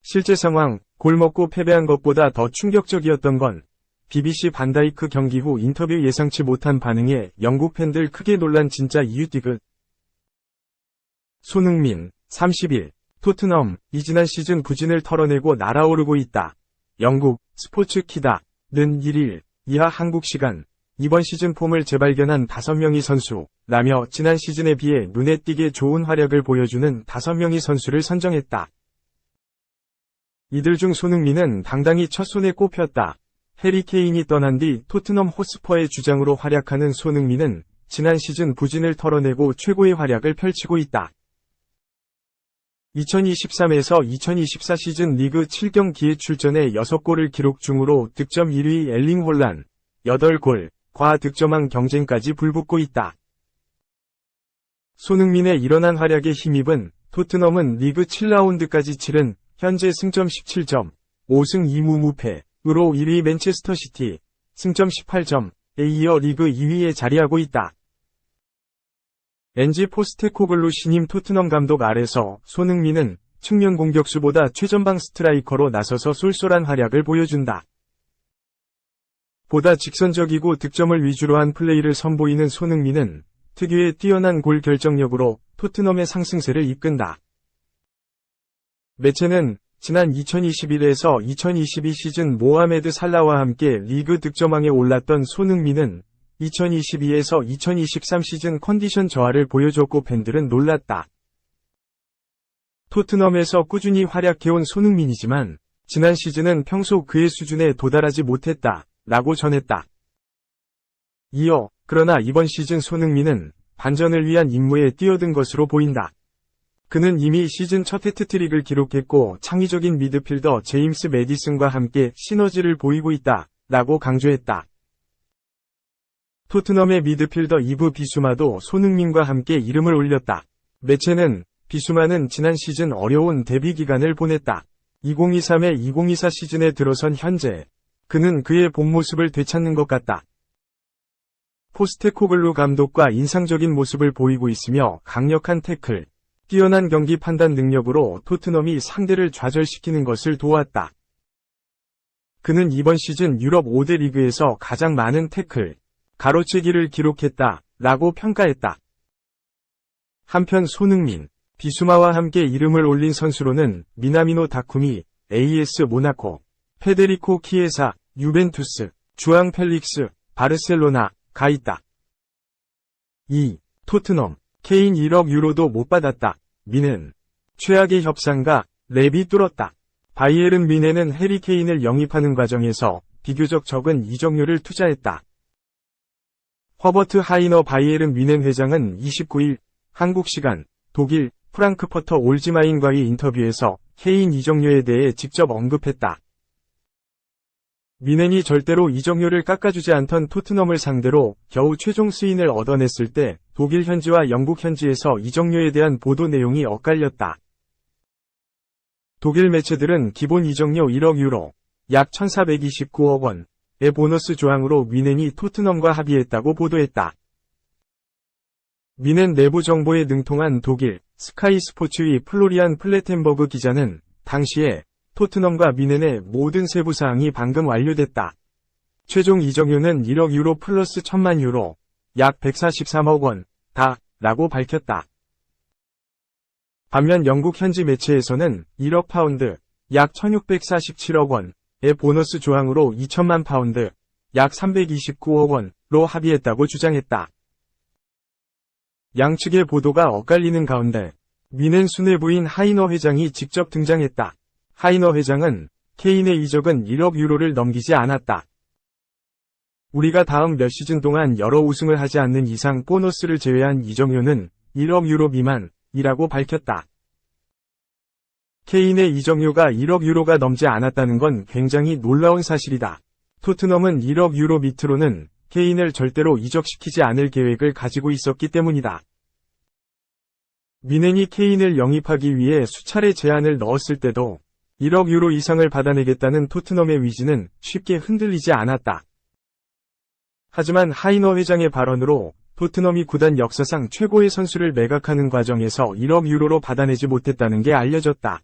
실제 상황, 골 먹고 패배한 것보다 더 충격적이었던 건 BBC 반다이크 경기 후 인터뷰 예상치 못한 반응에 영국 팬들 크게 놀란 진짜 이유 디귿. 손흥민, 30일, 토트넘, 이 지난 시즌 부진을 털어내고 날아오르고 있다. 영국, 스포츠키다는 1일, 이하 한국 시간, 이번 시즌 폼을 재발견한 5명의 선수라며 지난 시즌에 비해 눈에 띄게 좋은 활약을 보여주는 5명의 선수를 선정했다. 이들 중 손흥민은 당당히 첫 손에 꼽혔다. 해리 케인이 떠난 뒤 토트넘 호스퍼의 주장으로 활약하는 손흥민은 지난 시즌 부진을 털어내고 최고의 활약을 펼치고 있다. 2023에서 2024 시즌 리그 7경기에 출전해 6골을 기록 중으로 득점 1위 엘링 홀란, 8골과 득점왕 경쟁까지 불붙고 있다. 손흥민의 일어난 활약에 힘입은 토트넘은 리그 7라운드까지 치른 현재 승점 17점, 5승 2무 무패으로 1위 맨체스터 시티, 승점 18점에 이어 리그 2위에 자리하고 있다. 엔지 포스테코글루 신임 토트넘 감독 아래서 손흥민은 측면 공격수보다 최전방 스트라이커로 나서서 쏠쏠한 활약을 보여준다. 보다 직선적이고 득점을 위주로 한 플레이를 선보이는 손흥민은 특유의 뛰어난 골 결정력으로 토트넘의 상승세를 이끈다. 매체는 지난 2021에서 2022 시즌 모하메드 살라와 함께 리그 득점왕에 올랐던 손흥민은 2022에서 2023 시즌 컨디션 저하를 보여줬고 팬들은 놀랐다. 토트넘에서 꾸준히 활약해온 손흥민이지만 지난 시즌은 평소 그의 수준에 도달하지 못했다 라고 전했다. 이어 그러나 이번 시즌 손흥민은 반전을 위한 임무에 뛰어든 것으로 보인다. 그는 이미 시즌 첫 해트트릭을 기록했고 창의적인 미드필더 제임스 매디슨과 함께 시너지를 보이고 있다 라고 강조했다. 토트넘의 미드필더 이브 비수마도 손흥민과 함께 이름을 올렸다. 매체는 비수마는 지난 시즌 어려운 데뷔 기간을 보냈다. 2023-2024 시즌에 들어선 현재 그는 그의 본 모습을 되찾는 것 같다. 포스테코글루 감독과 인상적인 모습을 보이고 있으며 강력한 태클, 뛰어난 경기 판단 능력으로 토트넘이 상대를 좌절시키는 것을 도왔다. 그는 이번 시즌 유럽 5대 리그에서 가장 많은 태클, 가로채기를 기록했다 라고 평가했다. 한편 손흥민, 비수마와 함께 이름을 올린 선수로는 미나미노 다쿠미, AS 모나코, 페데리코 키에사, 유벤투스, 주앙 펠릭스, 바르셀로나가 있다. 2. 토트넘, 케인 1억 유로도 못 받았다. 미넨, 최악의 협상가, 랩이 뚫었다. 바이에른 뮌헨은 해리 케인을 영입하는 과정에서 비교적 적은 이적료를 투자했다. 허버트 하이너 바이에른 뮌헨 회장은 29일 한국 시간 독일 프랑크퍼터 올지마인과의 인터뷰에서 케인 이적료에 대해 직접 언급했다. 뮌헨이 절대로 이적료를 깎아주지 않던 토트넘을 상대로 겨우 최종 승인을 얻어냈을 때 독일 현지와 영국 현지에서 이적료에 대한 보도 내용이 엇갈렸다. 독일 매체들은 기본 이적료 1억 유로, 약 1429억 원의 보너스 조항으로 뮌헨이 토트넘과 합의했다고 보도했다. 뮌헨 내부 정보에 능통한 독일 스카이 스포츠의 플로리안 플레텐버그 기자는 당시에 토트넘과 뮌헨의 모든 세부 사항이 방금 완료됐다. 최종 이적료는 1억 유로 플러스 1000만 유로, 약 143억 원, 라고 밝혔다. 반면 영국 현지 매체에서는 1억 파운드, 약 1647억 원의 보너스 조항으로 2천만 파운드, 약 329억 원로 합의했다고 주장했다. 양측의 보도가 엇갈리는 가운데 뮌헨 수뇌부인 하이너 회장이 직접 등장했다. 하이너 회장은 케인의 이적은 1억 유로를 넘기지 않았다. 우리가 다음 몇 시즌 동안 여러 우승을 하지 않는 이상 보너스를 제외한 이적료는 1억 유로 미만이라고 밝혔다. 케인의 이적료가 1억 유로가 넘지 않았다는 건 굉장히 놀라운 사실이다. 토트넘은 1억 유로 밑으로는 케인을 절대로 이적시키지 않을 계획을 가지고 있었기 때문이다. 뮌헨이 케인을 영입하기 위해 수차례 제안을 넣었을 때도 1억 유로 이상을 받아내겠다는 토트넘의 위지는 쉽게 흔들리지 않았다. 하지만 하이너 회장의 발언으로 토트넘이 구단 역사상 최고의 선수를 매각하는 과정에서 1억 유로로 받아내지 못했다는 게 알려졌다.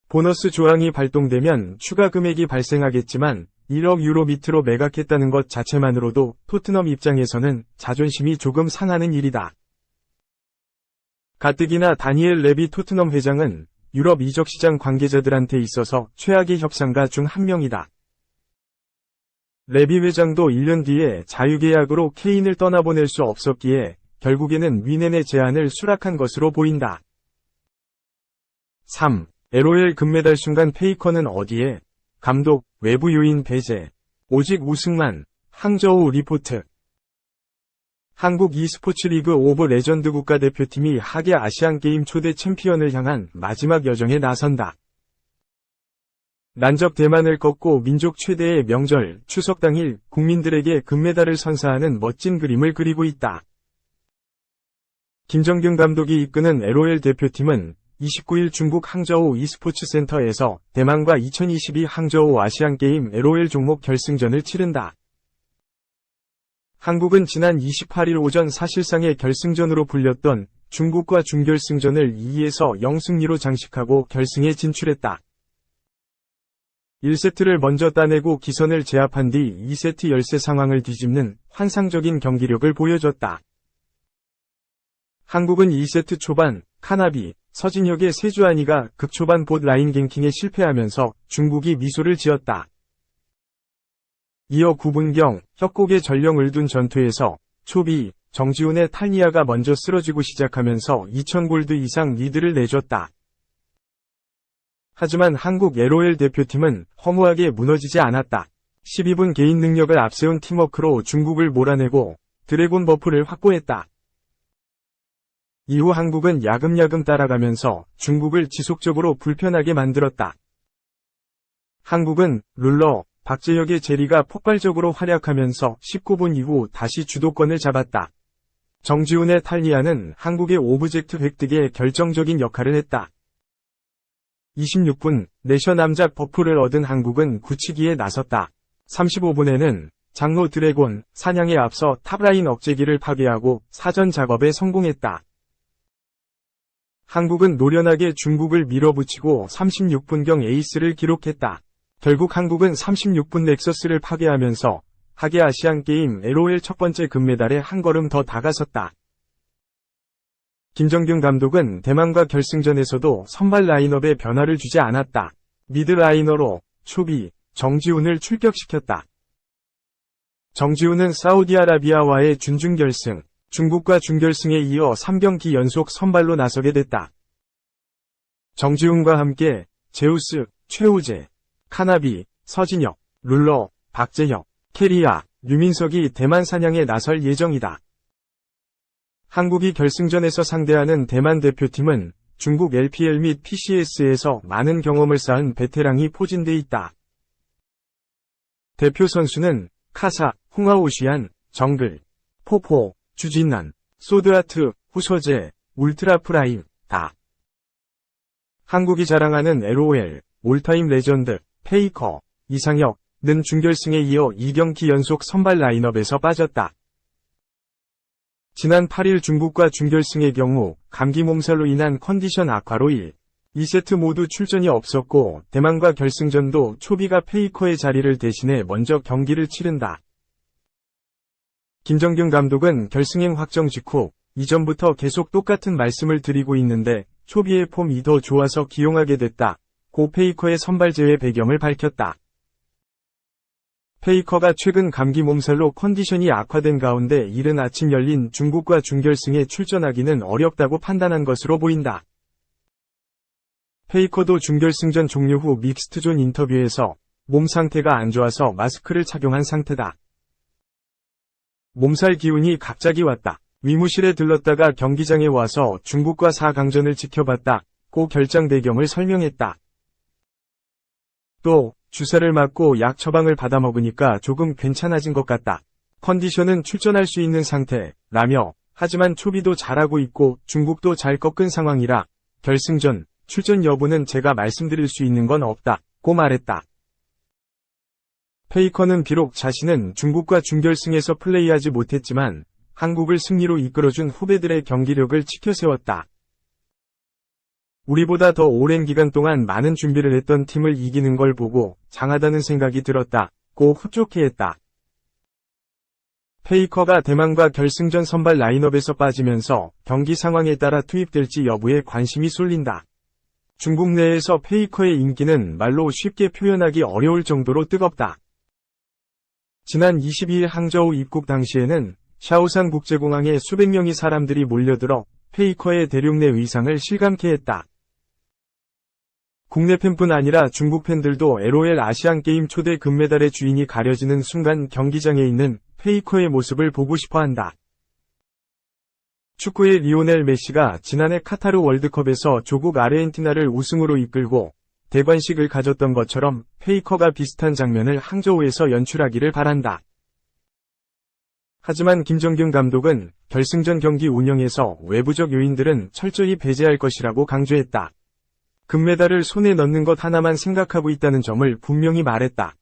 보너스 조항이 발동되면 추가 금액이 발생하겠지만 1억 유로 밑으로 매각했다는 것 자체만으로도 토트넘 입장에서는 자존심이 조금 상하는 일이다. 가뜩이나 다니엘 레비 토트넘 회장은 유럽 이적 시장 관계자들한테 있어서 최악의 협상가 중 한 명이다. 레비 회장도 1년 뒤에 자유계약으로 케인을 떠나보낼 수 없었기에 결국에는 위넨의 제안을 수락한 것으로 보인다. 3. LOL 금메달 순간 페이커는 어디에? 감독, 외부 요인 배제. 오직 우승만. 항저우 리포트. 한국 e스포츠 리그 오브 레전드 국가대표팀이 하계 아시안게임 초대 챔피언을 향한 마지막 여정에 나선다. 난적 대만을 꺾고 민족 최대의 명절, 추석 당일 국민들에게 금메달을 선사하는 멋진 그림을 그리고 있다. 김정균 감독이 이끄는 LOL 대표팀은 29일 중국 항저우 e스포츠 센터에서 대만과 2022 항저우 아시안게임 LOL 종목 결승전을 치른다. 한국은 지난 28일 오전 사실상의 결승전으로 불렸던 중국과 준결승전을 2에서 0 승리로 장식하고 결승에 진출했다. 1세트를 먼저 따내고 기선을 제압한 뒤 2세트 열세 상황을 뒤집는 환상적인 경기력을 보여줬다. 한국은 2세트 초반 카나비, 서진혁의 세주안이가 극초반 봇 라인 갱킹에 실패하면서 중국이 미소를 지었다. 이어 9분경 협곡의 전령을 둔 전투에서 초비, 정지훈의 탈리아가 먼저 쓰러지고 시작하면서 2000골드 이상 리드를 내줬다. 하지만 한국 LOL 대표팀은 허무하게 무너지지 않았다. 12분 개인 능력을 앞세운 팀워크로 중국을 몰아내고 드래곤 버프를 확보했다. 이후 한국은 야금야금 따라가면서 중국을 지속적으로 불편하게 만들었다. 한국은 룰러, 박재혁의 제리가 폭발적으로 활약하면서 19분 이후 다시 주도권을 잡았다. 정지훈의 탈리아는 한국의 오브젝트 획득에 결정적인 역할을 했다. 26분, 내셔 남작 버프를 얻은 한국은 굳히기에 나섰다. 35분에는 장로 드래곤, 사냥에 앞서 탑라인 억제기를 파괴하고 사전 작업에 성공했다. 한국은 노련하게 중국을 밀어붙이고 36분경 에이스를 기록했다. 결국 한국은 36분 넥서스를 파괴하면서 하계 아시안게임 LOL 첫 번째 금메달에 한 걸음 더 다가섰다. 김정균 감독은 대만과 결승전에서도 선발 라인업에 변화를 주지 않았다. 미드 라이너로 초비, 정지훈을 출격시켰다. 정지훈은 사우디아라비아와의 준중결승, 중국과 준결승에 이어 3경기 연속 선발로 나서게 됐다. 정지훈과 함께 제우스, 최우재, 카나비, 서진혁, 룰러, 박재혁, 캐리아, 류민석이 대만 사냥에 나설 예정이다. 한국이 결승전에서 상대하는 대만 대표팀은 중국 LPL 및 PCS에서 많은 경험을 쌓은 베테랑이 포진돼 있다. 대표 선수는 카사, 홍하오시안, 정글, 포포, 주진난, 소드아트, 후서재, 울트라프라임, 다. 한국이 자랑하는 LOL, 올타임 레전드, 페이커, 이상혁는 준결승에 이어 2경기 연속 선발 라인업에서 빠졌다. 지난 8일 중국과 준결승의 경우 감기 몸살로 인한 컨디션 악화로 1, 2세트 모두 출전이 없었고 대만과 결승전도 초비가 페이커의 자리를 대신해 먼저 경기를 치른다. 김정균 감독은 결승행 확정 직후 이전부터 계속 똑같은 말씀을 드리고 있는데 초비의 폼이 더 좋아서 기용하게 됐다. 고 페이커의 선발 제외 배경을 밝혔다. 페이커가 최근 감기 몸살로 컨디션이 악화된 가운데 이른 아침 열린 중국과 준결승에 출전하기는 어렵다고 판단한 것으로 보인다. 페이커도 준결승전 종료 후 믹스트존 인터뷰에서 몸 상태가 안 좋아서 마스크를 착용한 상태다. 몸살 기운이 갑자기 왔다. 위무실에 들렀다가 경기장에 와서 중국과 4강전을 지켜봤다. 고 결장 배경을 설명했다. 또 주사를 맞고 약 처방을 받아 먹으니까 조금 괜찮아진 것 같다. 컨디션은 출전할 수 있는 상태라며 하지만 초비도 잘하고 있고 중국도 잘 꺾은 상황이라 결승전 출전 여부는 제가 말씀드릴 수 있는 건 없다 고 말했다. 페이커는 비록 자신은 중국과 준결승에서 플레이하지 못했지만 한국을 승리로 이끌어준 후배들의 경기력을 치켜세웠다. 우리보다 더 오랜 기간 동안 많은 준비를 했던 팀을 이기는 걸 보고 장하다는 생각이 들었다고 흡족해했다. 페이커가 대만과 결승전 선발 라인업에서 빠지면서 경기 상황에 따라 투입될지 여부에 관심이 쏠린다. 중국 내에서 페이커의 인기는 말로 쉽게 표현하기 어려울 정도로 뜨겁다. 지난 22일 항저우 입국 당시에는 샤오산 국제공항에 수백 명의 사람들이 몰려들어 페이커의 대륙 내 의상을 실감케 했다. 국내 팬뿐 아니라 중국 팬들도 LOL 아시안게임 초대 금메달의 주인이 가려지는 순간 경기장에 있는 페이커의 모습을 보고 싶어한다. 축구의 리오넬 메시가 지난해 카타르 월드컵에서 조국 아르헨티나를 우승으로 이끌고 대관식을 가졌던 것처럼 페이커가 비슷한 장면을 항저우에서 연출하기를 바란다. 하지만 김정균 감독은 결승전 경기 운영에서 외부적 요인들은 철저히 배제할 것이라고 강조했다. 금메달을 손에 넣는 것 하나만 생각하고 있다는 점을 분명히 말했다.